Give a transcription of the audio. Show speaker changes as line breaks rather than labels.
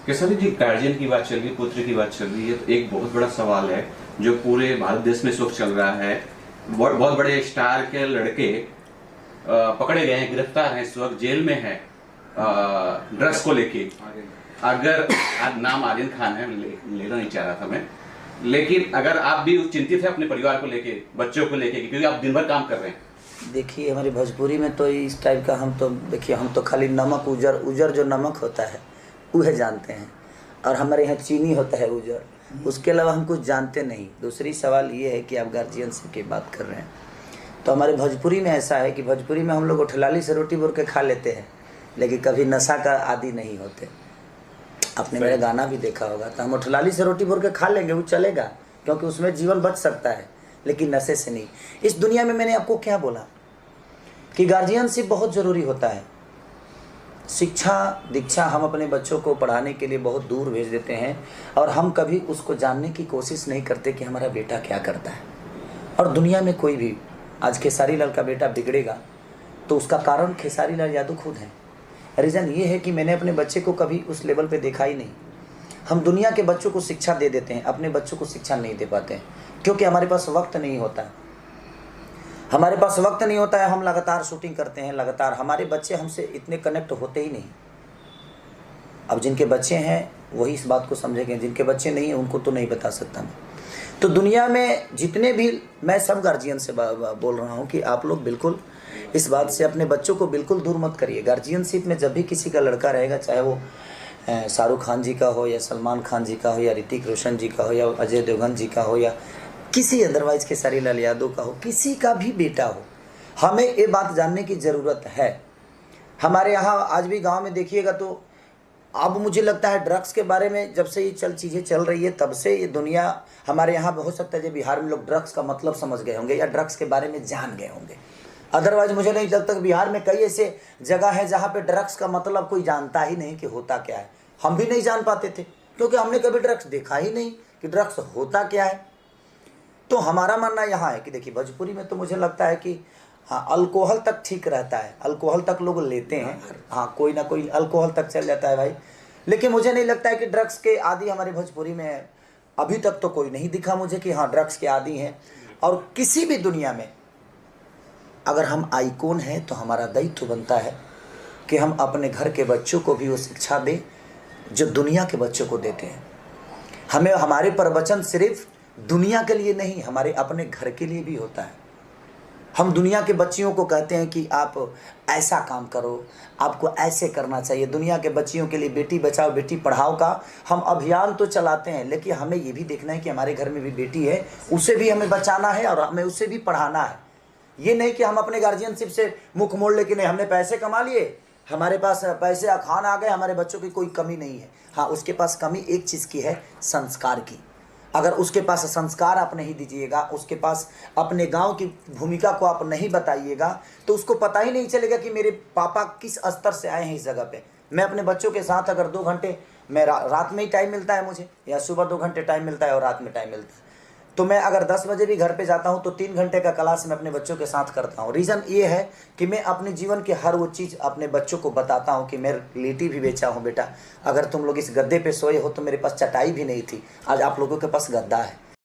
केसरी जी, guardian की बात चल रही है, पुत्र की बात चल रही है, तो एक बहुत बड़ा सवाल है जो पूरे भारत देश में इस वक्त चल रहा है। बहुत बड़े स्टार के लड़के पकड़े गए हैं, गिरफ्तार हैं, इस वक्त जेल में हैं ड्रग्स को लेके। अगर नाम आर्यन खान है, लेना नहीं चाह रहा था मैं, लेकिन अगर आप भी चिंतित है अपने परिवार को लेके, बच्चों को लेके, क्योंकि आप दिन भर काम कर रहे हैं।
देखिए, हमारी भोजपुरी में तो इस टाइप का हम तो खाली नमक उजर जो नमक होता है वह जानते हैं, और हमारे यहाँ चीनी होता है उजर, उसके अलावा हम कुछ जानते नहीं। दूसरी सवाल ये है कि आप गार्जियनशिप की बात कर रहे हैं, तो हमारे भोजपुरी में ऐसा है कि भोजपुरी में हम लोग उठलाली से रोटी बोर के खा लेते हैं, लेकिन कभी नशा का आदी नहीं होते। आपने मेरा गाना भी देखा होगा, तो हम उठलाली से रोटी बोर के खा लेंगे, वो चलेगा, क्योंकि उसमें जीवन बच सकता है, लेकिन नशे से नहीं। इस दुनिया में मैंने आपको क्या बोला कि गार्जियनशिप बहुत ज़रूरी होता है। शिक्षा दीक्षा हम अपने बच्चों को पढ़ाने के लिए बहुत दूर भेज देते हैं, और हम कभी उसको जानने की कोशिश नहीं करते कि हमारा बेटा क्या करता है। और दुनिया में कोई भी आज खेसारी लाल का बेटा बिगड़ेगा तो उसका कारण खेसारी लाल यादव खुद हैं। रीज़न ये है कि मैंने अपने बच्चे को कभी उस लेवल पे देखा ही नहीं। हम दुनिया के बच्चों को शिक्षा दे देते हैं, अपने बच्चों को शिक्षा नहीं दे पाते हैं, क्योंकि हमारे पास वक्त नहीं होता है। हमारे पास वक्त नहीं होता है, हम लगातार शूटिंग करते हैं, लगातार हमारे बच्चे हमसे इतने कनेक्ट होते ही नहीं। अब जिनके बच्चे हैं वही इस बात को समझेंगे, जिनके बच्चे नहीं हैं उनको तो नहीं बता सकता मैं। तो दुनिया में जितने भी, मैं सब गार्जियन से बोल रहा हूँ कि आप लोग बिल्कुल इस बात से अपने बच्चों को बिल्कुल दूर मत करिए। गार्जियनशिप में जब भी किसी का लड़का रहेगा, चाहे वो शाहरुख खान जी का हो, या सलमान खान जी का हो, या ऋतिक रोशन जी का हो, या अजय देवगन जी का हो, या किसी अदरवाइज खेसारी लाल यादव का हो, किसी का भी बेटा हो, हमें ये बात जानने की ज़रूरत है। हमारे यहाँ आज भी गांव में देखिएगा तो अब मुझे लगता है ड्रग्स के बारे में जब से ये चीज़ें चल रही है, तब से ये दुनिया हमारे यहाँ हो सकता है जो बिहार में लोग ड्रग्स का मतलब समझ गए होंगे, या ड्रग्स के बारे में जान गए होंगे। अदरवाइज मुझे नहीं लगता कि बिहार में कई ऐसे जगह है जहाँ पे ड्रग्स का मतलब कोई जानता ही नहीं कि होता क्या है। हम भी नहीं जान पाते थे, क्योंकि हमने कभी ड्रग्स देखा ही नहीं कि ड्रग्स होता क्या है। तो हमारा मानना यहाँ है कि देखिए, भोजपुरी में तो मुझे लगता है कि हाँ, अल्कोहल तक ठीक रहता है, अल्कोहल तक लोग लेते हैं, हाँ, कोई ना कोई अल्कोहल तक चल जाता है भाई। लेकिन मुझे नहीं लगता है कि ड्रग्स के आदी हमारे भोजपुरी में अभी तक तो कोई नहीं दिखा मुझे कि हाँ ड्रग्स के आदी हैं। और किसी भी दुनिया में अगर हम आइकॉन हैं तो हमारा दायित्व बनता है कि हम अपने घर के बच्चों को भी वो शिक्षा दें जो दुनिया के बच्चों को देते हैं। हमें हमारे प्रवचन सिर्फ दुनिया के लिए नहीं, हमारे अपने घर के लिए भी होता है। हम दुनिया के बच्चियों को कहते हैं कि आप ऐसा काम करो, आपको ऐसे करना चाहिए। दुनिया के बच्चियों के लिए बेटी बचाओ बेटी पढ़ाओ का हम अभियान तो चलाते हैं, लेकिन हमें ये भी देखना है कि हमारे घर में भी बेटी है, उसे भी हमें बचाना है और हमें उसे भी पढ़ाना है। ये नहीं कि हम अपने गार्जियनशिप से मुख मोड़ ले कि नहीं, हमने पैसे कमा लिए, हमारे पास पैसे खान आ गए, हमारे बच्चों की कोई कमी नहीं है। हाँ, उसके पास कमी एक चीज़ की है, संस्कार की। अगर उसके पास संस्कार आप नहीं दीजिएगा, उसके पास अपने गांव की भूमिका को आप नहीं बताइएगा, तो उसको पता ही नहीं चलेगा कि मेरे पापा किस स्तर से आए हैं इस जगह पे। मैं अपने बच्चों के साथ अगर 2 घंटे, मैं रात में ही टाइम मिलता है मुझे, या सुबह 2 घंटे टाइम मिलता है और रात में टाइम मिलता है, तो मैं अगर 10 बजे भी घर पे जाता हूँ तो 3 घंटे का क्लास मैं अपने बच्चों के साथ करता हूँ। रीज़न ये है कि मैं अपने जीवन के हर वो चीज़ अपने बच्चों को बताता हूँ कि मैं लेटी भी बेचा हूँ बेटा, अगर तुम लोग इस गद्दे पे सोए हो तो मेरे पास चटाई भी नहीं थी, आज आप लोगों के पास गद्दा है।